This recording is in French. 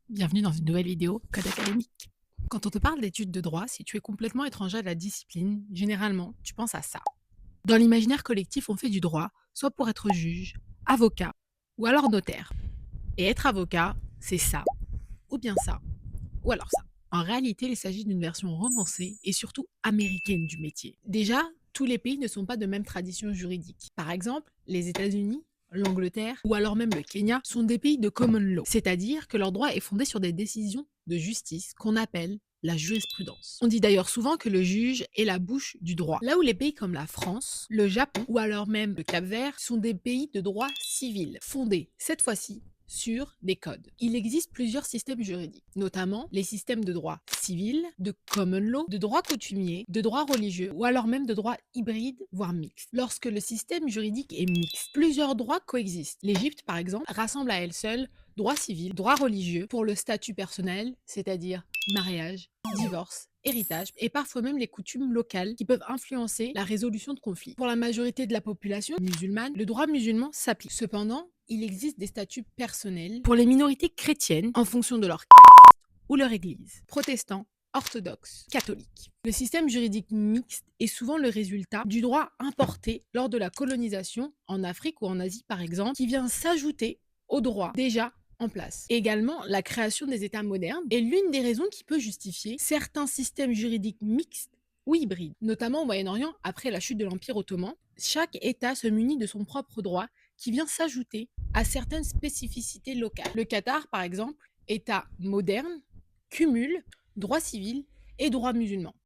Bienvenue dans une nouvelle vidéo Code académique. Quand on te parle d'études de droit, si tu es complètement étranger à la discipline, généralement, tu penses à ça. Dans l'imaginaire collectif, on fait du droit, soit pour être juge, avocat, ou alors notaire. Et être avocat, c'est ça, ou bien ça, ou alors ça. En réalité, il s'agit d'une version romancée et surtout américaine du métier. Déjà, tous les pays ne sont pas de même tradition juridique. Par exemple, les États-Unis, l'Angleterre ou alors même le Kenya sont des pays de common law, c'est-à-dire que leur droit est fondé sur des décisions de justice qu'on appelle la jurisprudence. On dit d'ailleurs souvent que le juge est la bouche du droit. Là où les pays comme la France, le Japon ou alors même le Cap-Vert sont des pays de droit civil, fondés cette fois-ci sur des codes. Il existe plusieurs systèmes juridiques, notamment les systèmes de droit civil, de common law, de droit coutumier, de droit religieux ou alors même de droit hybride, voire mixte. Lorsque le système juridique est mixte, plusieurs droits coexistent. L'Égypte, par exemple, rassemble à elle seule droit civil, droit religieux pour le statut personnel, c'est-à-dire mariage, divorce, héritage et parfois même les coutumes locales qui peuvent influencer la résolution de conflits. Pour la majorité de la population musulmane, le droit musulman s'applique. Cependant, il existe des statuts personnels pour les minorités chrétiennes en fonction de leur caste ou leur église. Protestants, orthodoxes, catholiques. Le système juridique mixte est souvent le résultat du droit importé lors de la colonisation en Afrique ou en Asie par exemple, qui vient s'ajouter au droit déjà en place. Également, la création des États modernes est l'une des raisons qui peut justifier certains systèmes juridiques mixtes ou hybrides, notamment au Moyen-Orient après la chute de l'Empire ottoman. Chaque État se munit de son propre droit qui vient s'ajouter à certaines spécificités locales. Le Qatar, par exemple, État moderne, cumule droit civil et droit musulman.